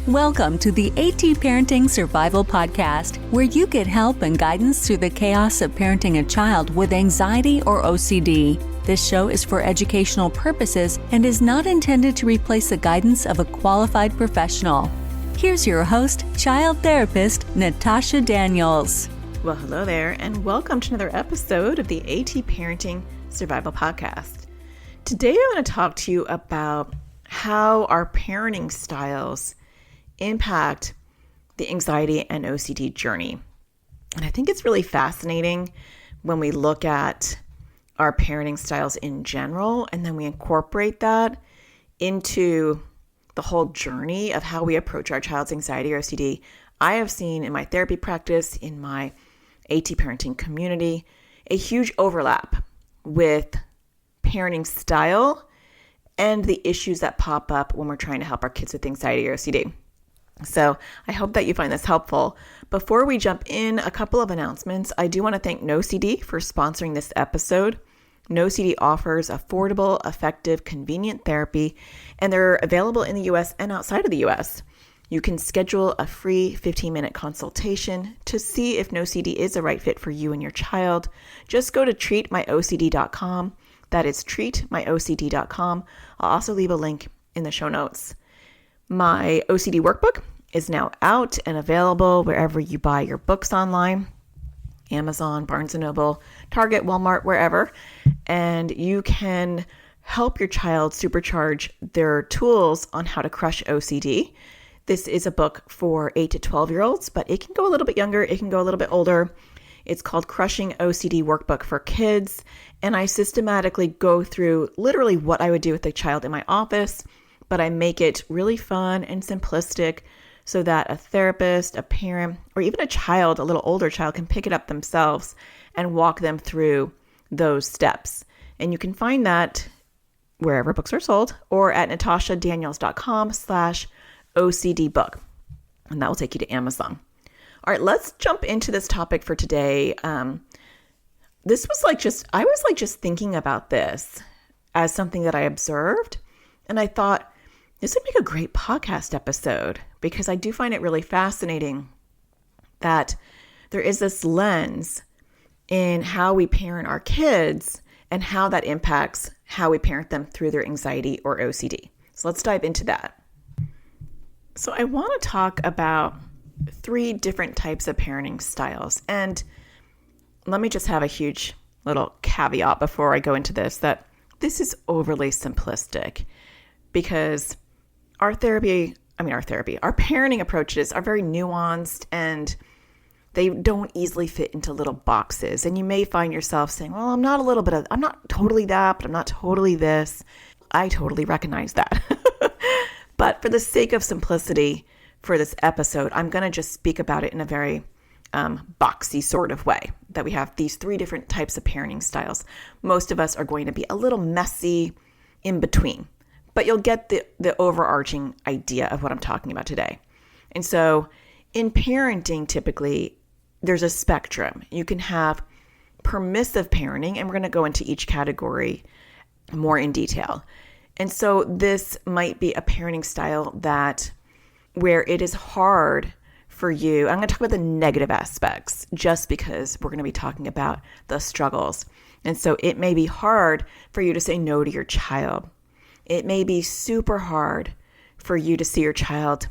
Welcome to the AT Parenting Survival Podcast, where you get help and guidance through the chaos of parenting a child with anxiety or OCD. This show is for educational purposes and is not intended to replace the guidance of a qualified professional. Here's your host, child therapist, Natasha Daniels. Well, hello there, and welcome to another episode of the AT Parenting Survival Podcast. Today, I want to talk to you about how our parenting styles impact the anxiety and OCD journey. And I think it's really fascinating when we look at our parenting styles in general, and then we incorporate that into the whole journey of how we approach our child's anxiety or OCD. I have seen in my therapy practice, in my AT parenting community, a huge overlap with parenting style and the issues that pop up when we're trying to help our kids with anxiety or OCD. So I hope that you find this helpful. Before we jump in, a couple of announcements. I do want to thank NoCD for sponsoring this episode. NoCD offers affordable, effective, convenient therapy, and they're available in the U.S. and outside of the U.S. You can schedule a free 15-minute consultation to see if NoCD is the right fit for you and your child. Just go to treatmyocd.com. That is treatmyocd.com. I'll also leave a link in the show notes. My OCD workbook is now out and available wherever you buy your books online, Amazon, Barnes & Noble, Target, Walmart, wherever. And you can help your child supercharge their tools on how to crush OCD. This is a book for 8 to 12-year-olds, but it can go a little bit younger. It can go a little bit older. It's called Crushing OCD Workbook for Kids. And I systematically go through literally what I would do with a child in my office, but I make it really fun and simplistic so that a therapist, a parent, or even a child, a little older child, can pick it up themselves and walk them through those steps. And you can find that wherever books are sold or at natashadaniels.com/OCD book. And that will take you to Amazon. All right, let's jump into this topic for today. I was just thinking about this as something that I observed. And I thought, this would make a great podcast episode because I do find it really fascinating that there is this lens in how we parent our kids and how that impacts how we parent them through their anxiety or OCD. So let's dive into that. So I want to talk about 3 different types of parenting styles. And let me just have a huge little caveat before I go into this, that this is overly simplistic because our parenting approaches are very nuanced and they don't easily fit into little boxes. And you may find yourself saying, well, I'm not totally that, but I'm not totally this. I totally recognize that. But for the sake of simplicity for this episode, I'm going to just speak about it in a very boxy sort of way, that we have these 3 different types of parenting styles. Most of us are going to be a little messy in between, but you'll get the overarching idea of what I'm talking about today. And so in parenting, typically, there's a spectrum. You can have permissive parenting, and we're going to go into each category more in detail. And so this might be a parenting style where it is hard for you. I'm going to talk about the negative aspects just because we're going to be talking about the struggles. And so it may be hard for you to say no to your child. It may be super hard for you to see your child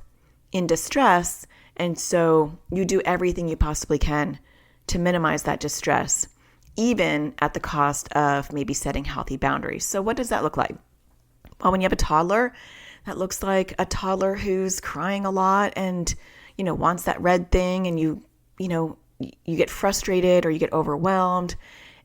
in distress. And so you do everything you possibly can to minimize that distress, even at the cost of maybe setting healthy boundaries. So what does that look like? Well, when you have a toddler, that looks like a toddler who's crying a lot and, wants that red thing, and you get frustrated or you get overwhelmed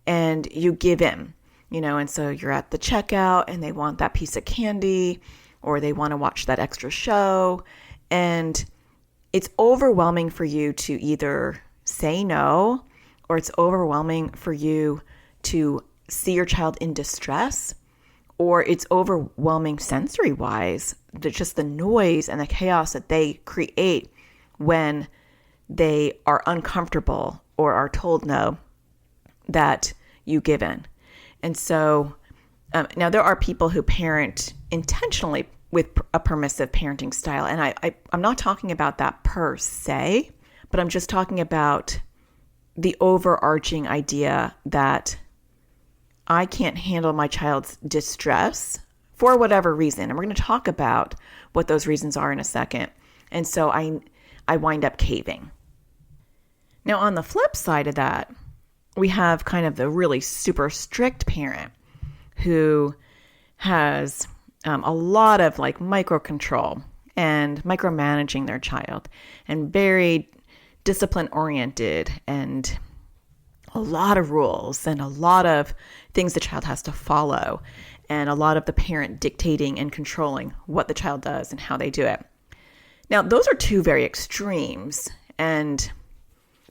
and you give in. And so you're at the checkout and they want that piece of candy or they want to watch that extra show. And it's overwhelming for you to either say no, or it's overwhelming for you to see your child in distress, or it's overwhelming sensory-wise, just the noise and the chaos that they create when they are uncomfortable or are told no, that you give in. And so now there are people who parent intentionally with a permissive parenting style. And I'm not talking about that per se, but I'm just talking about the overarching idea that I can't handle my child's distress for whatever reason. And we're going to talk about what those reasons are in a second. And so I wind up caving. Now, on the flip side of that, we have kind of the really super strict parent who has a lot of like micro control and micromanaging their child and very discipline oriented and a lot of rules and a lot of things the child has to follow and a lot of the parent dictating and controlling what the child does and how they do it. Now, those are two very extremes, and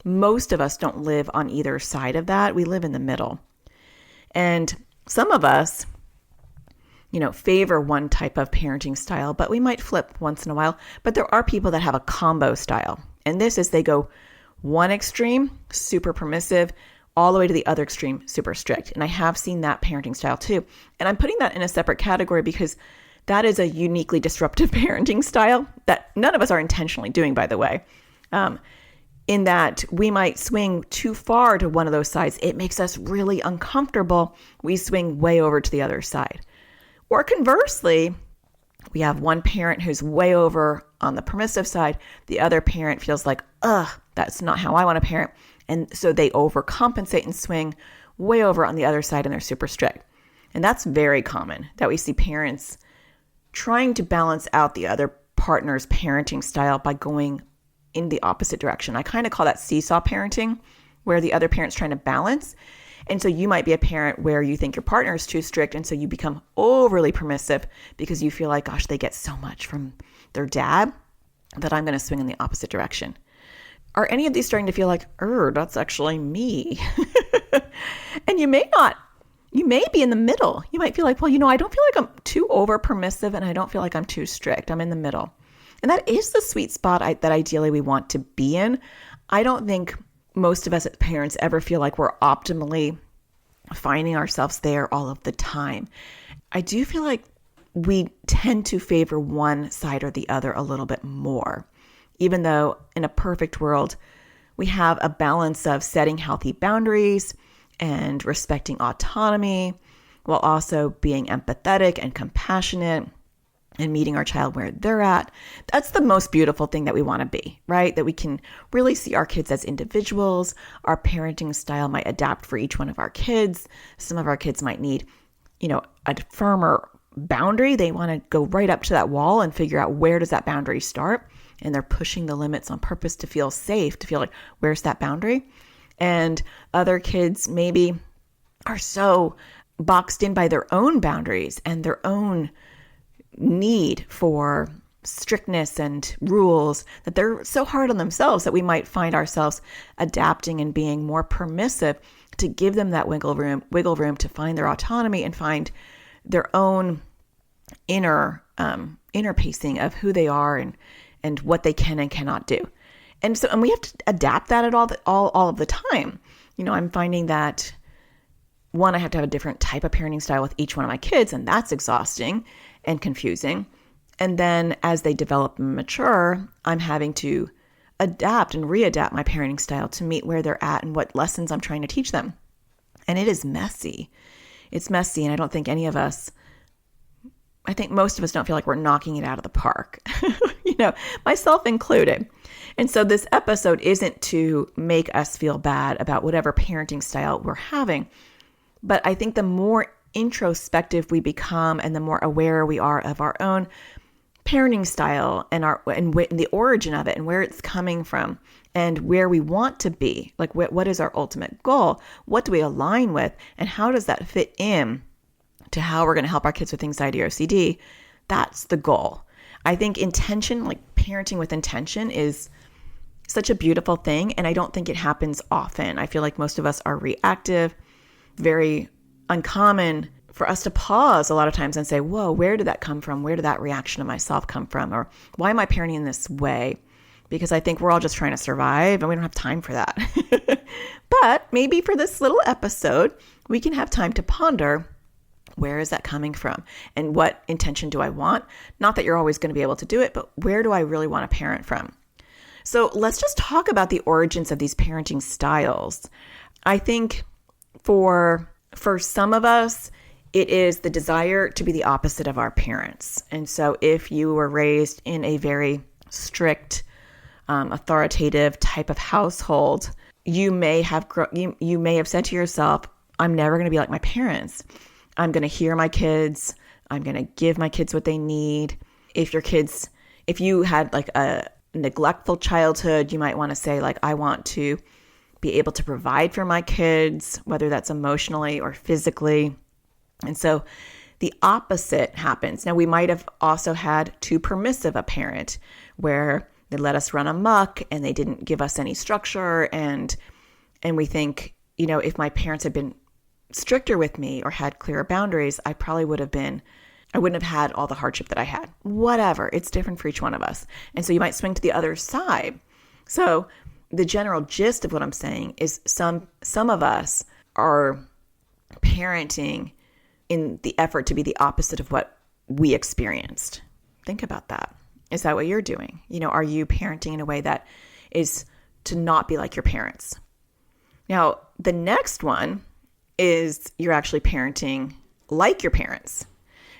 most of us don't live on either side of that. We live in the middle. And some of us, favor one type of parenting style, but we might flip once in a while. But there are people that have a combo style. And this is they go one extreme, super permissive, all the way to the other extreme, super strict. And I have seen that parenting style too. And I'm putting that in a separate category because that is a uniquely disruptive parenting style that none of us are intentionally doing, by the way. In that we might swing too far to one of those sides. It makes us really uncomfortable. We swing way over to the other side. Or conversely, we have one parent who's way over on the permissive side. The other parent feels like, that's not how I want to parent. And so they overcompensate and swing way over on the other side and they're super strict. And that's very common that we see parents trying to balance out the other partner's parenting style by going in the opposite direction. I kind of call that seesaw parenting, where the other parent's trying to balance. And so you might be a parent where you think your partner is too strict, and so you become overly permissive because you feel like, gosh, they get so much from their dad that I'm going to swing in the opposite direction. Are any of these starting to feel like, that's actually me? And you may not. You may be in the middle. You might feel like, I don't feel like I'm too over permissive and I don't feel like I'm too strict. I'm in the middle. And that is the sweet spot that ideally we want to be in. I don't think most of us as parents ever feel like we're optimally finding ourselves there all of the time. I do feel like we tend to favor one side or the other a little bit more, even though in a perfect world, we have a balance of setting healthy boundaries and respecting autonomy while also being empathetic and compassionate and meeting our child where they're at. That's the most beautiful thing that we want to be, right? That we can really see our kids as individuals. Our parenting style might adapt for each one of our kids. Some of our kids might need, a firmer boundary. They want to go right up to that wall and figure out where does that boundary start. And they're pushing the limits on purpose to feel safe, to feel like, where's that boundary? And other kids maybe are so boxed in by their own boundaries and their own need for strictness and rules that they're so hard on themselves that we might find ourselves adapting and being more permissive to give them that wiggle room to find their autonomy and find their own inner pacing of who they are and what they can and cannot do. And we have to adapt that all of the time. I'm finding that one, I have to have a different type of parenting style with each one of my kids, and that's exhausting and confusing. And then as they develop and mature, I'm having to adapt and readapt my parenting style to meet where they're at and what lessons I'm trying to teach them. And it is messy. It's messy, and I don't think I think most of us don't feel like we're knocking it out of the park, myself included. And so this episode isn't to make us feel bad about whatever parenting style we're having. But I think the more introspective we become and the more aware we are of our own parenting style and the origin of it and where it's coming from and where we want to be, like what is our ultimate goal? What do we align with? And how does that fit in to how we're going to help our kids with anxiety or OCD? That's the goal. I think intention, like parenting with intention, is such a beautiful thing. And I don't think it happens often. I feel like most of us are reactive, very uncommon for us to pause a lot of times and say, whoa, where did that come from? Where did that reaction of myself come from? Or why am I parenting in this way? Because I think we're all just trying to survive and we don't have time for that. But maybe for this little episode, we can have time to ponder, Where is that coming from? And what intention do I want? Not that you're always going to be able to do it, but where do I really want to parent from? So let's just talk about the origins of these parenting styles. I think for some of us, it is the desire to be the opposite of our parents. And so if you were raised in a very strict, authoritative type of household, you may have you may have said to yourself, I'm never going to be like my parents. I'm going to hear my kids. I'm going to give my kids what they need. If you had like a neglectful childhood, you might want to say like, I want to be able to provide for my kids, whether that's emotionally or physically. And so the opposite happens. Now, we might have also had too permissive a parent where they let us run amok and they didn't give us any structure. And we think, if my parents had been stricter with me or had clearer boundaries, I wouldn't have had all the hardship that I had. Whatever. It's different for each one of us. And so you might swing to the other side. So the general gist of what I'm saying is some of us are parenting in the effort to be the opposite of what we experienced. Think about that. Is that what you're doing? Are you parenting in a way that is to not be like your parents? Now, the next one is you're actually parenting like your parents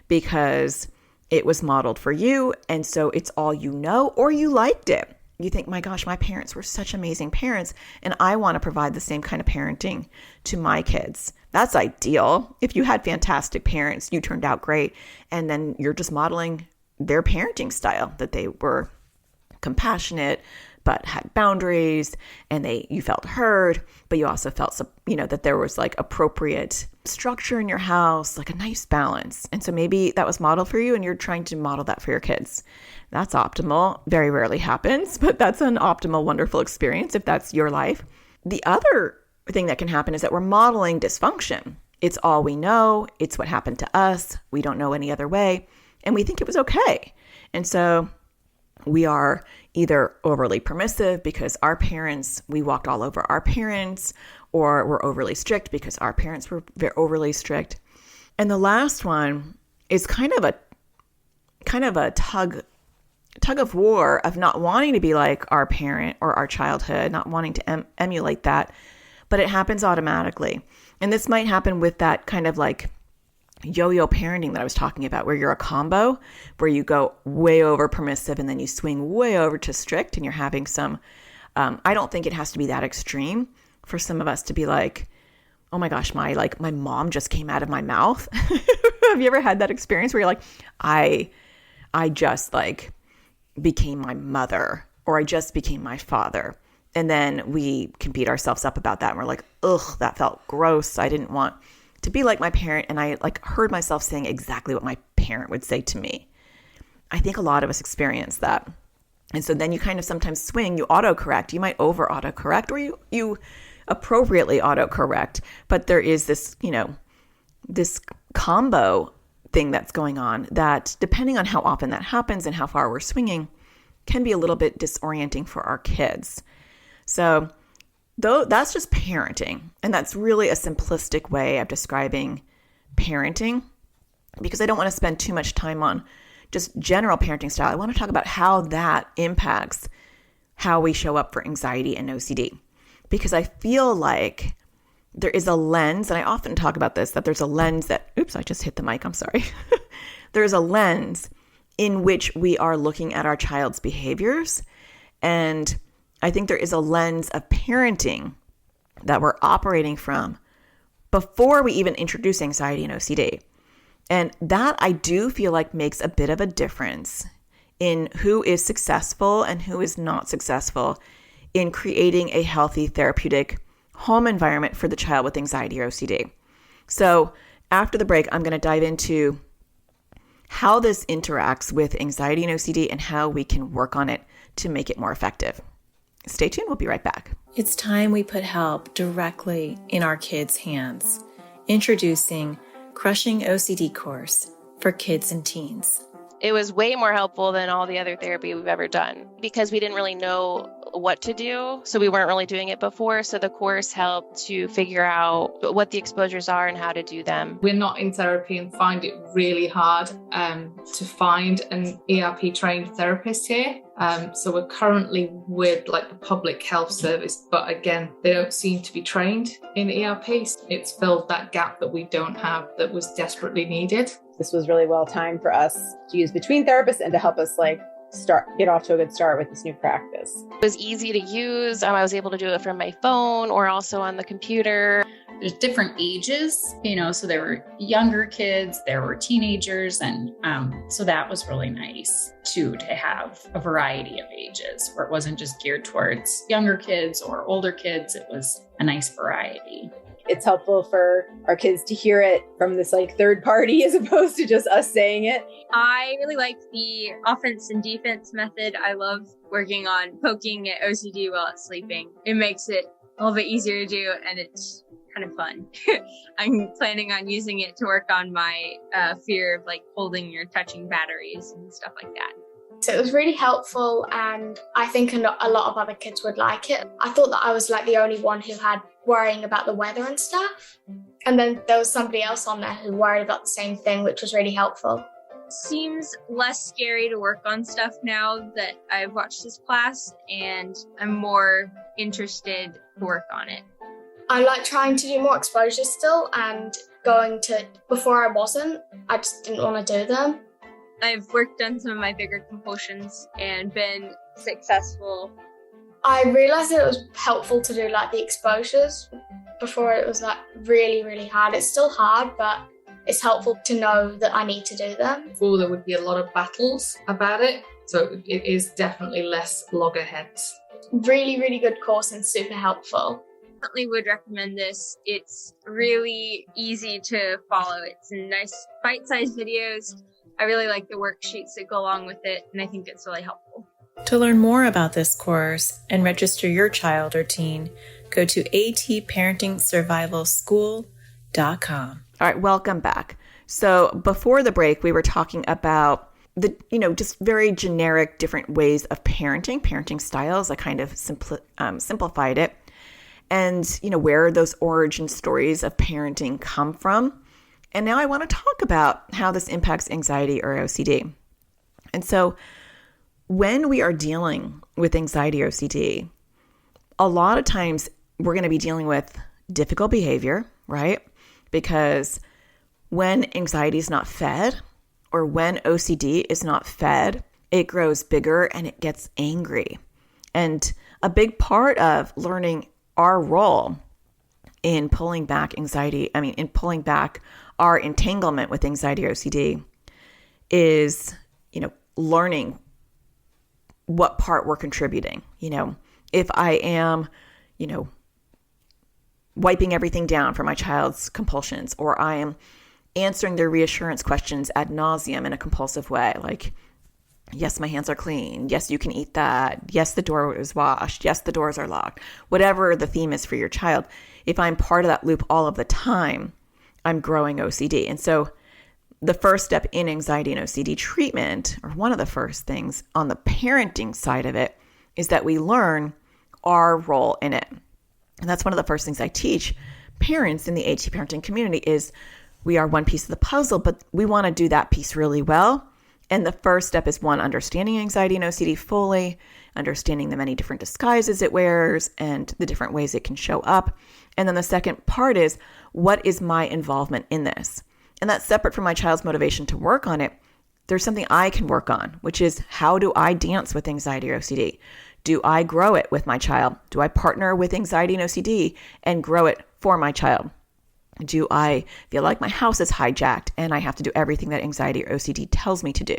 because it was modeled for you. And so it's all you know, or you liked it. You think, my gosh, my parents were such amazing parents, and I want to provide the same kind of parenting to my kids. That's ideal. If you had fantastic parents, you turned out great, and then you're just modeling their parenting style, that they were compassionate, but had boundaries, and you felt heard, but you also felt, that there was like appropriate structure in your house, like a nice balance. And so maybe that was modeled for you and you're trying to model that for your kids. That's optimal. Very rarely happens, but that's an optimal, wonderful experience if that's your life. The other thing that can happen is that we're modeling dysfunction. It's all we know. It's what happened to us. We don't know any other way. And we think it was okay. And so we are either overly permissive because we walked all over our parents, or we're overly strict because our parents were very overly strict. And the last one is kind of a tug of war of not wanting to be like our parent or our childhood, not wanting to emulate that, but it happens automatically. And this might happen with that kind of like yo-yo parenting that I was talking about, where you're a combo, where you go way over permissive and then you swing way over to strict, and you're having some, I don't think it has to be that extreme for some of us to be like, oh my gosh, my mom just came out of my mouth. Have you ever had that experience where you're like, I just like became my mother, or I just became my father? And then we can beat ourselves up about that. And we're like, ugh, that felt gross. I didn't want to be like my parent. And I heard myself saying exactly what my parent would say to me. I think a lot of us experience that. And so then you kind of sometimes swing, you autocorrect. You might over autocorrect, or you appropriately autocorrect. But there is this, this combo thing that's going on that, depending on how often that happens and how far we're swinging, can be a little bit disorienting for our kids. So that's just parenting. And that's really a simplistic way of describing parenting, because I don't want to spend too much time on just general parenting style. I want to talk about how that impacts how we show up for anxiety and OCD, because I feel like there is a lens, and I often talk about this, that there's a lens that, oops, I just hit the mic, I'm sorry. There's a lens in which we are looking at our child's behaviors. And I think there is a lens of parenting that we're operating from before we even introduce anxiety and OCD. And that I do feel like makes a bit of a difference in who is successful and who is not successful in creating a healthy therapeutic home environment for the child with anxiety or OCD. So after the break, I'm going to dive into how this interacts with anxiety and OCD and how we can work on it to make it more effective. Stay tuned. We'll be right back. It's time we put help directly in our kids' hands. Introducing Crushing OCD course for kids and teens. It was way more helpful than all the other therapy we've ever done, because we didn't really know what to do. So we weren't really doing it before. So the course helped to figure out what the exposures are and how to do them. We're not in therapy and find it really hard to find an ERP trained therapist here. So we're currently with like the public health service, but again, they don't seem to be trained in ERP. It's filled that gap that we don't have that was needed. This was really well timed for us to use between therapists and to help us get off to a good start with this new practice. It was easy to use. I was able to do it from my phone or also on the computer. There's different ages, so there were younger kids, there were teenagers. And so that was really nice too, to have a variety of ages where it wasn't just geared towards younger kids or older kids. It was a nice variety. It's helpful for our kids to hear it from this third party as opposed to just us saying it. I really like the offense and defense method. I love working on poking at OCD while it's sleeping. It makes it a little bit easier to do, and it's kind of fun. I'm planning on using it to work on my fear of holding or touching batteries and stuff like that. So it was really helpful, and I think a lot of other kids would like it. I thought that I was the only one who had worrying about the weather and stuff. And then there was somebody else on there who worried about the same thing, which was really helpful. Seems less scary to work on stuff now that I've watched this class, and I'm more interested to work on it. I like trying to do more exposures still, and before I wasn't, I just didn't want to do them. I've worked on some of my bigger compulsions and been successful. I realized that it was helpful to do the exposures. Before it was really, really hard. It's still hard, but it's helpful to know that I need to do them. Before there would be a lot of battles about it. So it is definitely less loggerheads. Really, really good course and super helpful. Definitely would recommend this. It's really easy to follow. It's nice bite-sized videos. I really like the worksheets that go along with it, and I think it's really helpful. To learn more about this course and register your child or teen, go to atparentingsurvivalschool.com. All right, welcome back. So before the break, we were talking about the, just very generic different ways of parenting styles. I kind of simplified it. And, where those origin stories of parenting come from. And now I want to talk about how this impacts anxiety or OCD. And so when we are dealing with anxiety or OCD, a lot of times we're going to be dealing with difficult behavior, right? Because when anxiety is not fed, or when OCD is not fed, it grows bigger and it gets angry. And a big part of learning our role in pulling back our entanglement with anxiety or OCD is, learning what part we're contributing. If I am, wiping everything down for my child's compulsions, or I am answering their reassurance questions ad nauseum in a compulsive way, like, yes, my hands are clean. Yes, you can eat that. Yes, the door is washed. Yes, the doors are locked. Whatever the theme is for your child, if I'm part of that loop all of the time, I'm growing OCD. And so the first step in anxiety and OCD treatment, or one of the first things on the parenting side of it, is that we learn our role in it. And that's one of the first things I teach parents in the AT parenting community is we are one piece of the puzzle, but we want to do that piece really well. And the first step is understanding anxiety and OCD fully, understanding the many different disguises it wears and the different ways it can show up. And then the second part is, what is my involvement in this? And that's separate from my child's motivation to work on it. There's something I can work on, which is, how do I dance with anxiety or OCD? Do I grow it with my child? Do I partner with anxiety and OCD and grow it for my child? Do I feel like my house is hijacked and I have to do everything that anxiety or OCD tells me to do?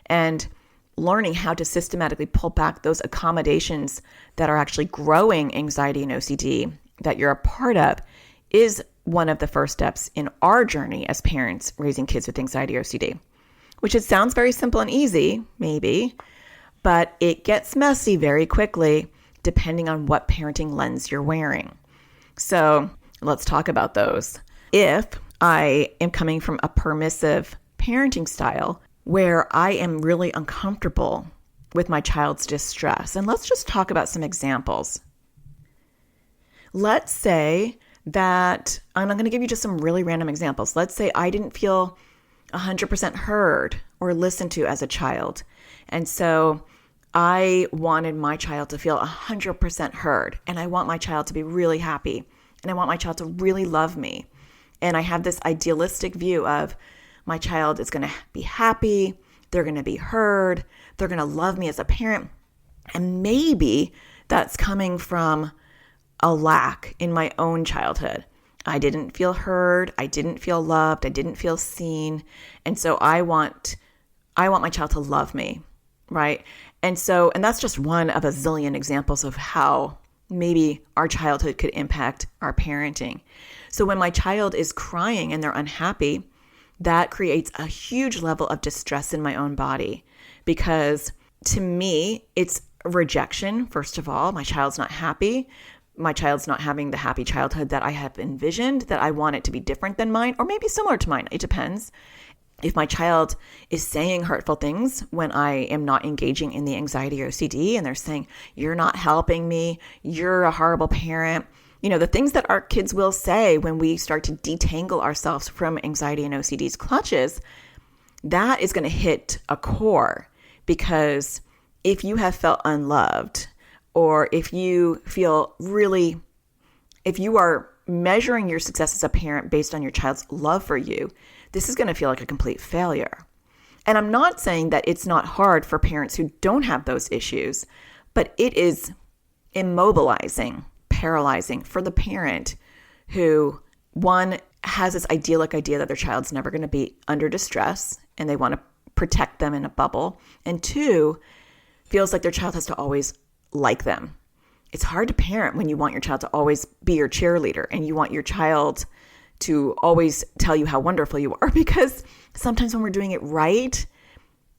And learning how to systematically pull back those accommodations that are actually growing anxiety and OCD that you're a part of is one of the first steps in our journey as parents raising kids with anxiety or OCD, which it sounds very simple and easy, maybe, but it gets messy very quickly depending on what parenting lens you're wearing. So let's talk about those. If I am coming from a permissive parenting style where I am really uncomfortable with my child's distress. And let's just talk about some examples. Let's say that, and I'm going to give you just some really random examples. Let's say I didn't feel 100% heard or listened to as a child. And so I wanted my child to feel 100% heard. And I want my child to be really happy. And I want my child to really love me. And I have this idealistic view of my child is going to be happy. They're going to be heard. They're going to love me as a parent. And maybe that's coming from a lack in my own childhood. I didn't feel heard. I didn't feel loved. I didn't feel seen. And so I want my child to love me, right? And that's just one of a zillion examples of how maybe our childhood could impact our parenting. So when my child is crying and they're unhappy, that creates a huge level of distress in my own body, because to me, it's rejection. First of all, my child's not happy. My child's not having the happy childhood that I have envisioned, that I want it to be different than mine, or maybe similar to mine. It depends. If my child is saying hurtful things when I am not engaging in the anxiety or OCD, and they're saying, you're not helping me, you're a horrible parent, the things that our kids will say when we start to detangle ourselves from anxiety and OCD's clutches, that is going to hit a core. Because if you have felt unloved, or if you are measuring your success as a parent based on your child's love for you, this is going to feel like a complete failure. And I'm not saying that it's not hard for parents who don't have those issues, but it is immobilizing, paralyzing for the parent who, one, has this idyllic idea that their child's never going to be under distress and they want to protect them in a bubble, and two, feels like their child has to always like them. It's hard to parent when you want your child to always be your cheerleader and you want your child to always tell you how wonderful you are, because sometimes when we're doing it right,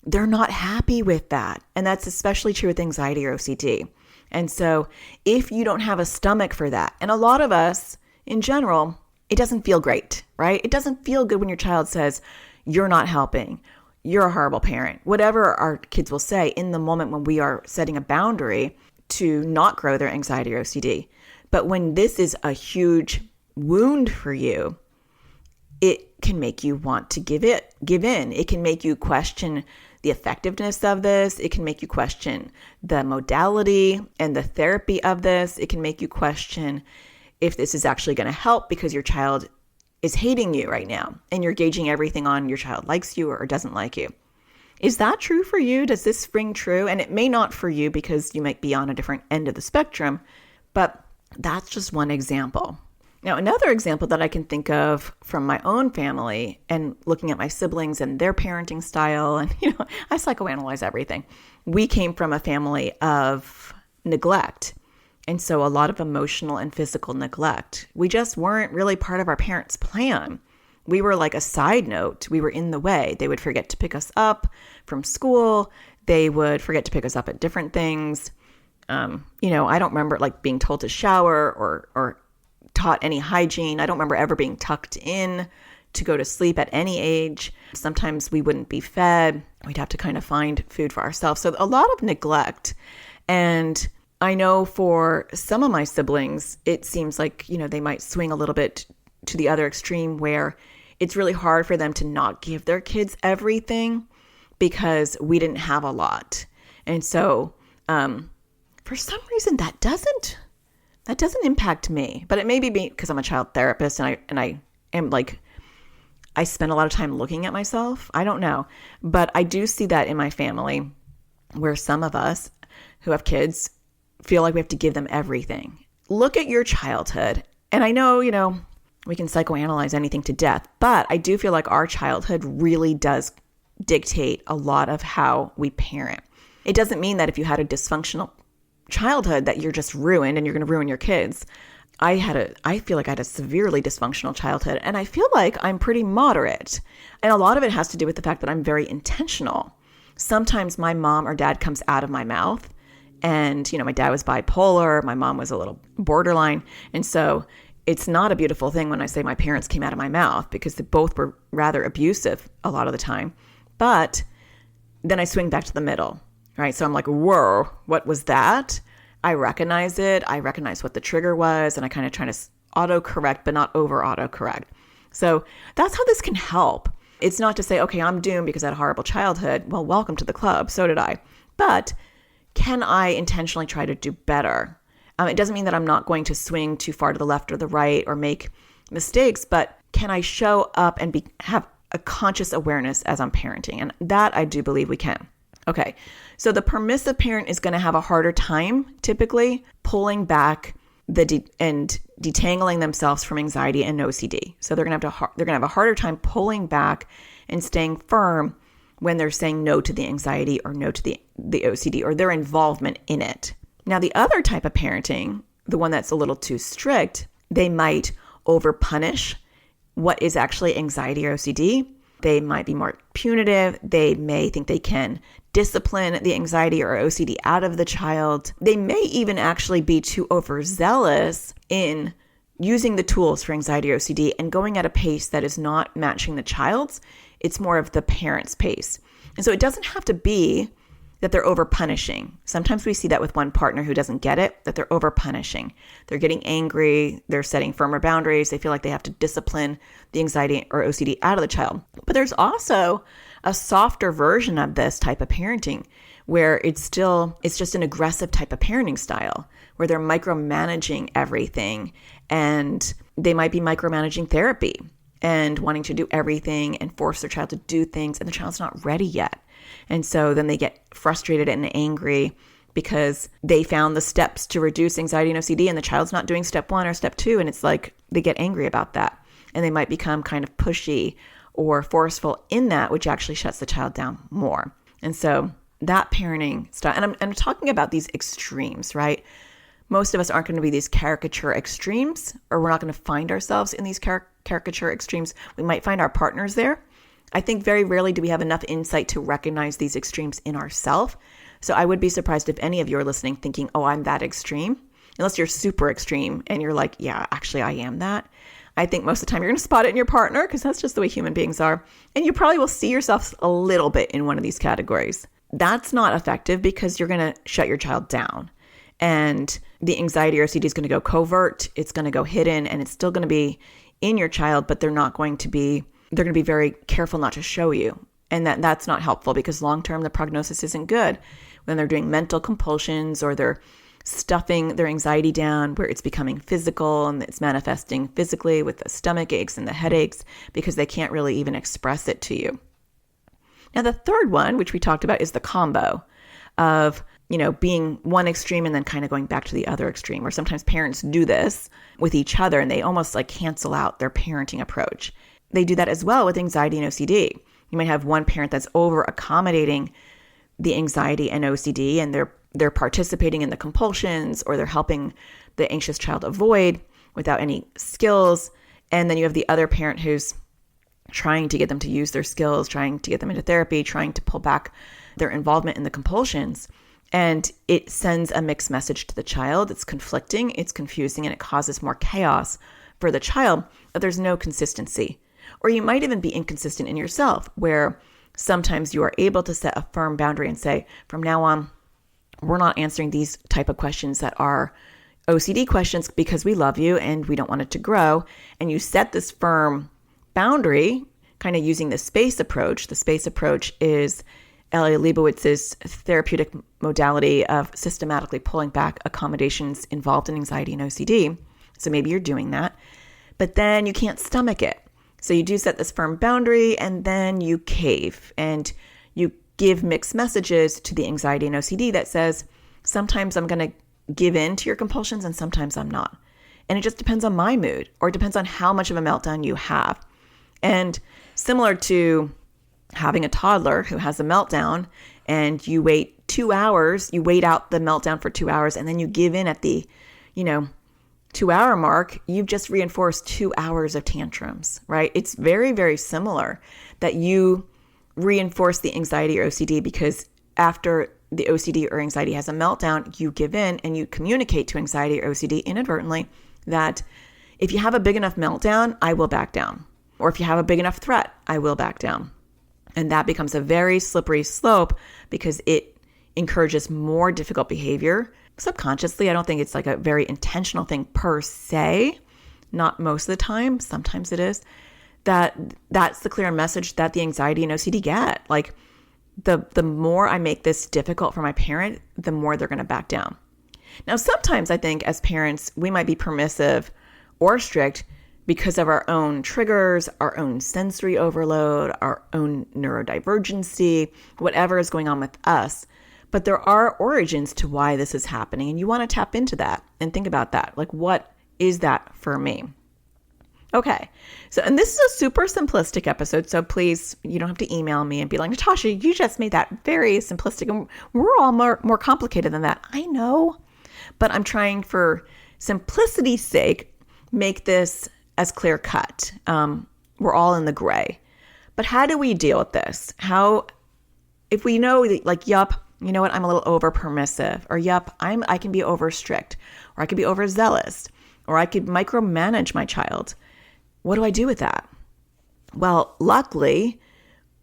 they're not happy with that. And that's especially true with anxiety or OCD. And so if you don't have a stomach for that, and a lot of us in general, it doesn't feel great, right? It doesn't feel good when your child says, you're not helping, you're a horrible parent, whatever our kids will say in the moment when we are setting a boundary to not grow their anxiety or OCD. But when this is a huge wound for you, it can make you want to give in. It can make you question the effectiveness of this. It can make you question the modality and the therapy of this. It can make you question if this is actually going to help, because your child is hating you right now and you're gauging everything on your child likes you or doesn't like you. Is that true for you? Does this ring true? And it may not for you because you might be on a different end of the spectrum, but that's just one example. Now, another example that I can think of from my own family and looking at my siblings and their parenting style, and I psychoanalyze everything. We came from a family of neglect. And so a lot of emotional and physical neglect. We just weren't really part of our parents' plan. We were like a side note. We were in the way. They would forget to pick us up from school. They would forget to pick us up at different things. I don't remember being told to shower or taught any hygiene. I don't remember ever being tucked in to go to sleep at any age. Sometimes we wouldn't be fed. We'd have to kind of find food for ourselves. So a lot of neglect. And I know for some of my siblings, it seems like, they might swing a little bit to the other extreme where it's really hard for them to not give their kids everything because we didn't have a lot. And so for some reason that doesn't impact me, but it may be because I'm a child therapist and I am I spend a lot of time looking at myself. I don't know, but I do see that in my family where some of us who have kids feel like we have to give them everything. Look at your childhood. And I know, we can psychoanalyze anything to death, but I do feel like our childhood really does dictate a lot of how we parent. It doesn't mean that if you had a dysfunctional childhood that you're just ruined and you're going to ruin your kids. I feel like I had a severely dysfunctional childhood, and I feel like I'm pretty moderate. And a lot of it has to do with the fact that I'm very intentional. Sometimes my mom or dad comes out of my mouth. And, my dad was bipolar. My mom was a little borderline. And so it's not a beautiful thing when I say my parents came out of my mouth, because they both were rather abusive a lot of the time. But then I swing back to the middle. right? So I'm like, whoa, what was that? I recognize it. I recognize what the trigger was, and I kind of try to autocorrect, but not over autocorrect. So that's how this can help. It's not to say, okay, I'm doomed because I had a horrible childhood. Well, welcome to the club. So did I. But can I intentionally try to do better? It doesn't mean that I'm not going to swing too far to the left or the right or make mistakes, but can I show up and have a conscious awareness as I'm parenting? And that I do believe we can. Okay, so the permissive parent is going to have a harder time typically pulling back and detangling themselves from anxiety and OCD. So they're going to have a harder time pulling back and staying firm when they're saying no to the anxiety or no to the OCD or their involvement in it. Now, the other type of parenting, the one that's a little too strict, they might over-punish what is actually anxiety or OCD. They might be more punitive. They may think they can discipline the anxiety or OCD out of the child. They may even actually be too overzealous in using the tools for anxiety or OCD and going at a pace that is not matching the child's. It's more of the parent's pace. And so it doesn't have to be that they're over punishing. Sometimes we see that with one partner who doesn't get it, that they're over punishing. They're getting angry. They're setting firmer boundaries. They feel like they have to discipline the anxiety or OCD out of the child. But there's also a softer version of this type of parenting where it's just an aggressive type of parenting style where they're micromanaging everything, and they might be micromanaging therapy and wanting to do everything and force their child to do things, and the child's not ready yet. And so then they get frustrated and angry because they found the steps to reduce anxiety and OCD and the child's not doing step 1 or step 2. And it's like they get angry about that. And they might become kind of pushy or forceful in that, which actually shuts the child down more. And so that parenting style, and I'm talking about these extremes, right? Most of us aren't going to be these caricature extremes, or we're not going to find ourselves in these caricature extremes. We might find our partners there. I think very rarely do we have enough insight to recognize these extremes in ourselves. So I would be surprised if any of you are listening thinking, oh, I'm that extreme. Unless you're super extreme and you're like, yeah, actually, I am that. I think most of the time you're going to spot it in your partner because that's just the way human beings are. And you probably will see yourself a little bit in one of these categories. That's not effective because you're going to shut your child down. And the anxiety or OCD is going to go covert. It's going to go hidden, and it's still going to be in your child, but they're going to be very careful not to show you. And that's not helpful because long-term, the prognosis isn't good when they're doing mental compulsions or they're stuffing their anxiety down where it's becoming physical and it's manifesting physically with the stomach aches and the headaches because they can't really even express it to you. Now, the third one, which we talked about, is the combo of, being one extreme and then kind of going back to the other extreme, where sometimes parents do this with each other and they almost like cancel out their parenting approach. They do that as well with anxiety and OCD. You might have one parent that's over accommodating the anxiety and OCD, and they're participating in the compulsions, or they're helping the anxious child avoid without any skills. And then you have the other parent who's trying to get them to use their skills, trying to get them into therapy, trying to pull back their involvement in the compulsions. And it sends a mixed message to the child. It's conflicting, it's confusing, and it causes more chaos for the child, but there's no consistency. Or you might even be inconsistent in yourself, where sometimes you are able to set a firm boundary and say, from now on, we're not answering these type of questions that are OCD questions because we love you and we don't want it to grow. And you set this firm boundary, kind of using the space approach. The space approach is L.A. Leibowitz's therapeutic modality of systematically pulling back accommodations involved in anxiety and OCD. So maybe you're doing that, but then you can't stomach it. So you do set this firm boundary and then you cave and you give mixed messages to the anxiety and OCD that says, sometimes I'm going to give in to your compulsions and sometimes I'm not. And it just depends on my mood, or it depends on how much of a meltdown you have. And similar to having a toddler who has a meltdown and you wait 2 hours, you wait out the meltdown for 2 hours and then you give in at the, 2-hour mark, you've just reinforced 2 hours of tantrums, right? It's very, very similar that you reinforce the anxiety or OCD because after the OCD or anxiety has a meltdown, you give in and you communicate to anxiety or OCD inadvertently that if you have a big enough meltdown, I will back down. Or if you have a big enough threat, I will back down. And that becomes a very slippery slope because it encourages more difficult behavior subconsciously. I don't think it's like a very intentional thing per se, not most of the time. Sometimes it is. That's the clear message that the anxiety and OCD get. Like the more I make this difficult for my parent, the more they're going to back down. Now, sometimes I think as parents, we might be permissive or strict because of our own triggers, our own sensory overload, our own neurodivergency, whatever is going on with us. But there are origins to why this is happening, and you want to tap into that and think about that. Like, what is that for me? Okay, so, and this is a super simplistic episode, so please, you don't have to email me and be like, Natasha, you just made that very simplistic, and we're all more complicated than that. I know, but I'm trying for simplicity's sake, make this as clear cut. We're all in the gray. But how do we deal with this? If we know that, like, yup, you know what, I'm a little over permissive, or yup, I can be over strict, or I could be overzealous, or I could micromanage my child. What do I do with that? Well, luckily,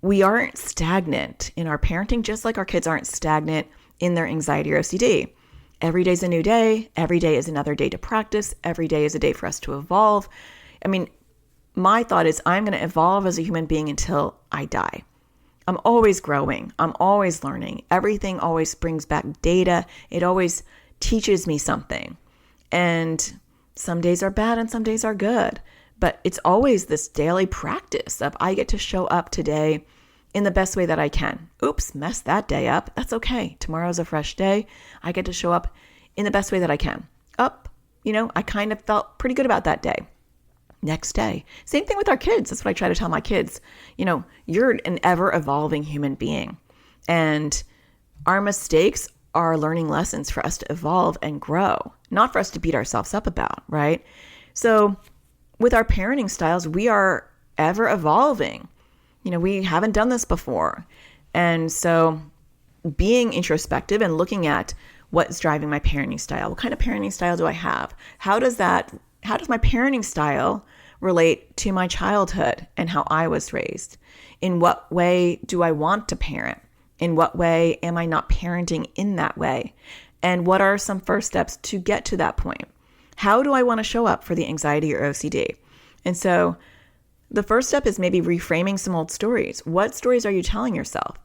we aren't stagnant in our parenting, just like our kids aren't stagnant in their anxiety or OCD. Every day is a new day. Every day is another day to practice. Every day is a day for us to evolve. I mean, my thought is I'm going to evolve as a human being until I die. I'm always growing. I'm always learning. Everything always brings back data. It always teaches me something. And some days are bad and some days are good. But it's always this daily practice of I get to show up today in the best way that I can. Oops, messed that day up. That's okay. Tomorrow's a fresh day. I get to show up in the best way that I can. I kind of felt pretty good about that day. Next day. Same thing with our kids. That's what I try to tell my kids. You're an ever evolving human being. And our mistakes are learning lessons for us to evolve and grow, not for us to beat ourselves up about, right? So with our parenting styles, we are ever evolving. We haven't done this before. And so being introspective and looking at what's driving my parenting style, what kind of parenting style do I have? How does my parenting style relate to my childhood and how I was raised? In what way do I want to parent? In what way am I not parenting in that way? And what are some first steps to get to that point? How do I want to show up for the anxiety or OCD? And so the first step is maybe reframing some old stories. What stories are you telling yourself?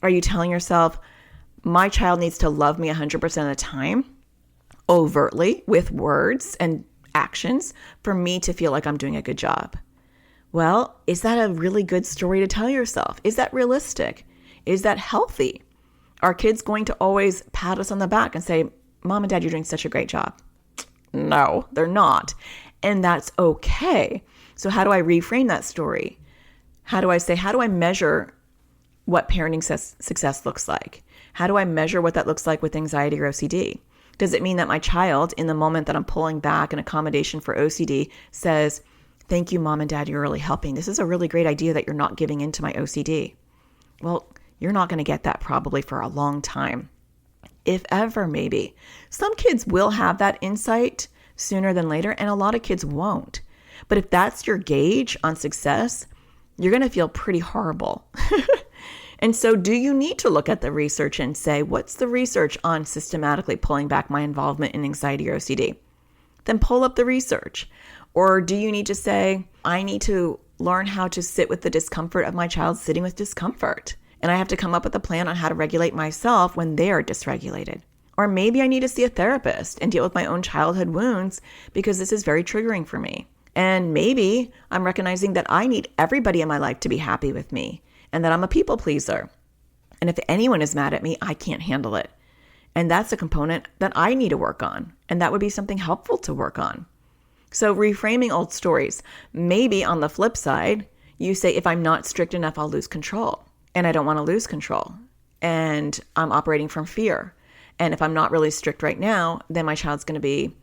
Are you telling yourself, my child needs to love me 100% of the time, overtly, with words and actions, for me to feel like I'm doing a good job? Well, is that a really good story to tell yourself? Is that realistic? Is that healthy? Are kids going to always pat us on the back and say, Mom and Dad, you're doing such a great job? No, they're not. And that's okay. So how do I reframe that story? How do I measure what parenting success looks like? How do I measure what that looks like with anxiety or OCD? Does it mean that my child, in the moment that I'm pulling back an accommodation for OCD, says, thank you, Mom and Dad, you're really helping. This is a really great idea that you're not giving into my OCD. Well, you're not going to get that probably for a long time, if ever, maybe. Some kids will have that insight sooner than later, and a lot of kids won't. But if that's your gauge on success, you're going to feel pretty horrible. And so do you need to look at the research and say, what's the research on systematically pulling back my involvement in anxiety or OCD? Then pull up the research. Or do you need to say, I need to learn how to sit with the discomfort of my child sitting with discomfort. And I have to come up with a plan on how to regulate myself when they are dysregulated. Or maybe I need to see a therapist and deal with my own childhood wounds because this is very triggering for me. And maybe I'm recognizing that I need everybody in my life to be happy with me and that I'm a people pleaser. And if anyone is mad at me, I can't handle it. And that's a component that I need to work on. And that would be something helpful to work on. So reframing old stories. Maybe on the flip side, you say, if I'm not strict enough, I'll lose control. And I don't want to lose control. And I'm operating from fear. And if I'm not really strict right now, then my child's going to be,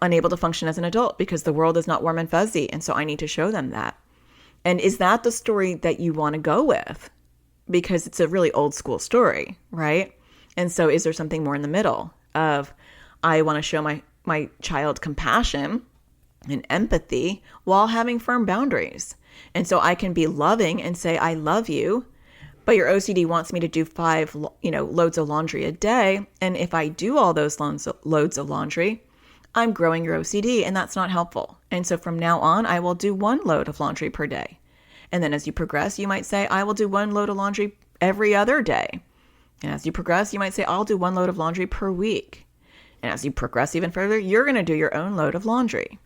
unable to function as an adult because the world is not warm and fuzzy. And so I need to show them that. And is that the story that you want to go with? Because it's a really old school story, right? And so is there something more in the middle of, I want to show my child compassion and empathy while having firm boundaries. And so I can be loving and say, I love you, but your OCD wants me to do 5, loads of laundry a day. And if I do all those loads of laundry, I'm growing your OCD, and that's not helpful. And so from now on, I will do 1 load of laundry per day. And then as you progress, you might say, I will do 1 load of laundry every other day. And as you progress, you might say, I'll do 1 load of laundry per week. And as you progress even further, you're going to do your own load of laundry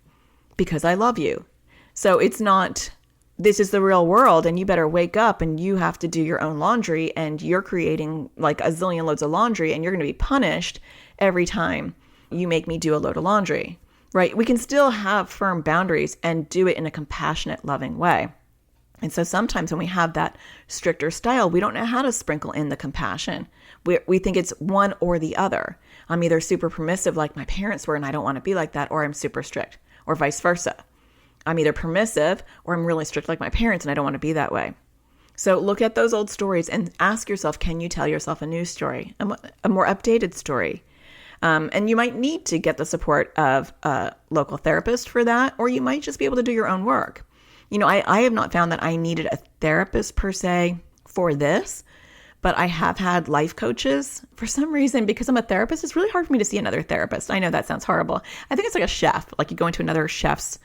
because I love you. So it's not, this is the real world and you better wake up and you have to do your own laundry, and you're creating like a zillion loads of laundry and you're going to be punished every time you make me do a load of laundry, right? We can still have firm boundaries and do it in a compassionate, loving way. And so sometimes when we have that stricter style, we don't know how to sprinkle in the compassion. We think it's one or the other. I'm either super permissive like my parents were and I don't want to be like that, or I'm super strict, or vice versa. I'm either permissive or I'm really strict like my parents and I don't want to be that way. So look at those old stories and ask yourself, can you tell yourself a new story, a more updated story? And you might need to get the support of a local therapist for that, or you might just be able to do your own work. I have not found that I needed a therapist per se for this, but I have had life coaches. For some reason, because I'm a therapist, it's really hard for me to see another therapist. I know that sounds horrible. I think it's like a chef, like you go into another chef's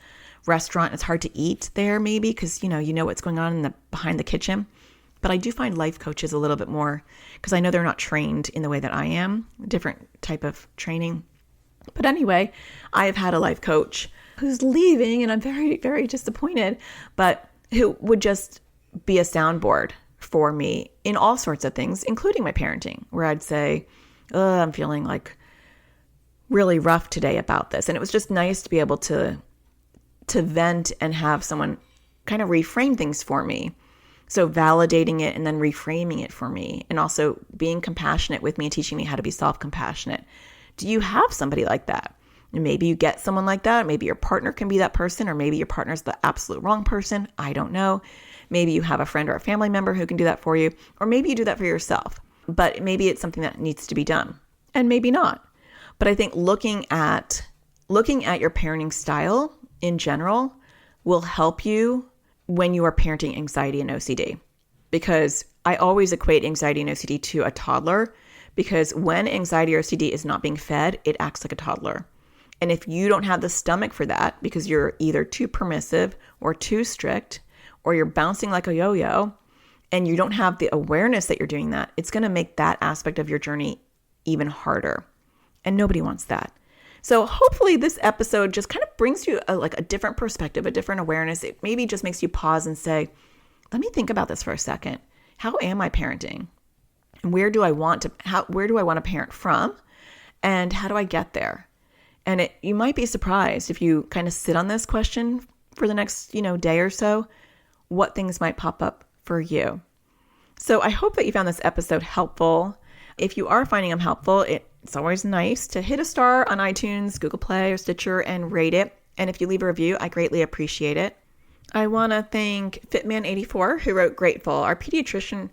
restaurant, it's hard to eat there maybe because, you know what's going on behind the kitchen. But I do find life coaches a little bit more because I know they're not trained in the way that I am, different type of training. But anyway, I've had a life coach who's leaving and I'm very, very disappointed, but who would just be a soundboard for me in all sorts of things, including my parenting, where I'd say, I'm feeling like really rough today about this. And it was just nice to be able to vent and have someone kind of reframe things for me. So validating it and then reframing it for me, and also being compassionate with me and teaching me how to be self-compassionate. Do you have somebody like that? And maybe you get someone like that. Maybe your partner can be that person, or maybe your partner's the absolute wrong person. I don't know. Maybe you have a friend or a family member who can do that for you, or maybe you do that for yourself. But maybe it's something that needs to be done, and maybe not. But I think looking at your parenting style in general will help you when you are parenting anxiety and OCD, because I always equate anxiety and OCD to a toddler, because when anxiety or OCD is not being fed, it acts like a toddler. And if you don't have the stomach for that, because you're either too permissive or too strict, or you're bouncing like a yo-yo, and you don't have the awareness that you're doing that, it's going to make that aspect of your journey even harder. And nobody wants that. So hopefully this episode just kind of brings you a different perspective, a different awareness. It maybe just makes you pause and say, let me think about this for a second. How am I parenting? And where do I want to parent from? And how do I get there? And you might be surprised if you kind of sit on this question for the next, day or so, what things might pop up for you. So I hope that you found this episode helpful. If you are finding them helpful, it's always nice to hit a star on iTunes, Google Play, or Stitcher and rate it. And if you leave a review, I greatly appreciate it. I want to thank Fitman84, who wrote Grateful. Our pediatrician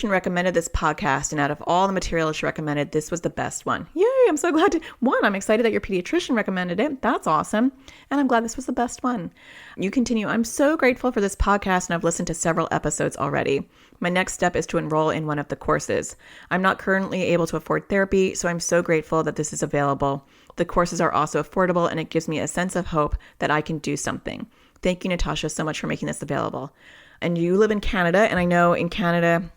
recommended this podcast, and out of all the material she recommended, this was the best one. Yay, I'm so glad I'm excited that your pediatrician recommended it. That's awesome. And I'm glad this was the best one. You continue. I'm so grateful for this podcast, and I've listened to several episodes already. My next step is to enroll in one of the courses. I'm not currently able to afford therapy, so I'm so grateful that this is available. The courses are also affordable, and it gives me a sense of hope that I can do something. Thank you, Natasha, so much for making this available. And you live in Canada, and I know in Canada,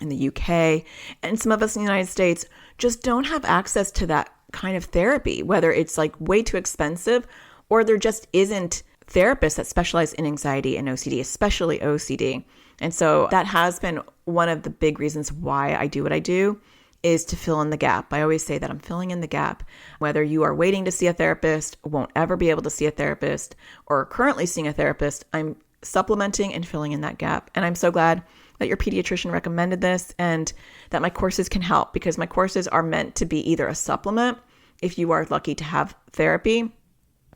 in the UK, and some of us in the United States just don't have access to that kind of therapy, whether it's like way too expensive or there just isn't therapists that specialize in anxiety and OCD, especially OCD. And so that has been one of the big reasons why I do what I do, is to fill in the gap. I always say that I'm filling in the gap. Whether you are waiting to see a therapist, won't ever be able to see a therapist, or currently seeing a therapist, I'm supplementing and filling in that gap. And I'm so glad that your pediatrician recommended this and that my courses can help, because my courses are meant to be either a supplement if you are lucky to have therapy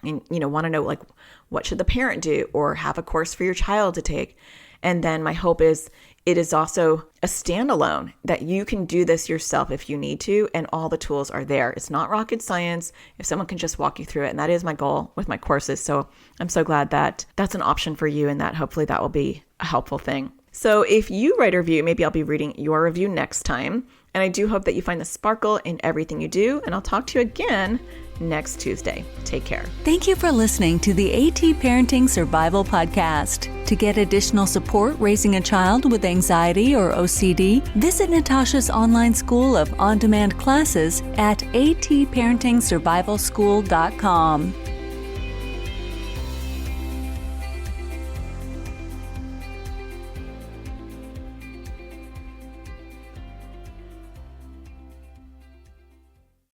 and want to know like what should the parent do, or have a course for your child to take. And then my hope is it is also a standalone that you can do this yourself if you need to, and all the tools are there. It's not rocket science if someone can just walk you through it. And that is my goal with my courses. So I'm so glad that that's an option for you, and that hopefully that will be a helpful thing. So if you write a review, maybe I'll be reading your review next time. And I do hope that you find the sparkle in everything you do. And I'll talk to you again next Tuesday. Take care. Thank you for listening to the AT Parenting Survival Podcast. To get additional support raising a child with anxiety or OCD, visit Natasha's online school of on-demand classes at atparentingsurvivalschool.com.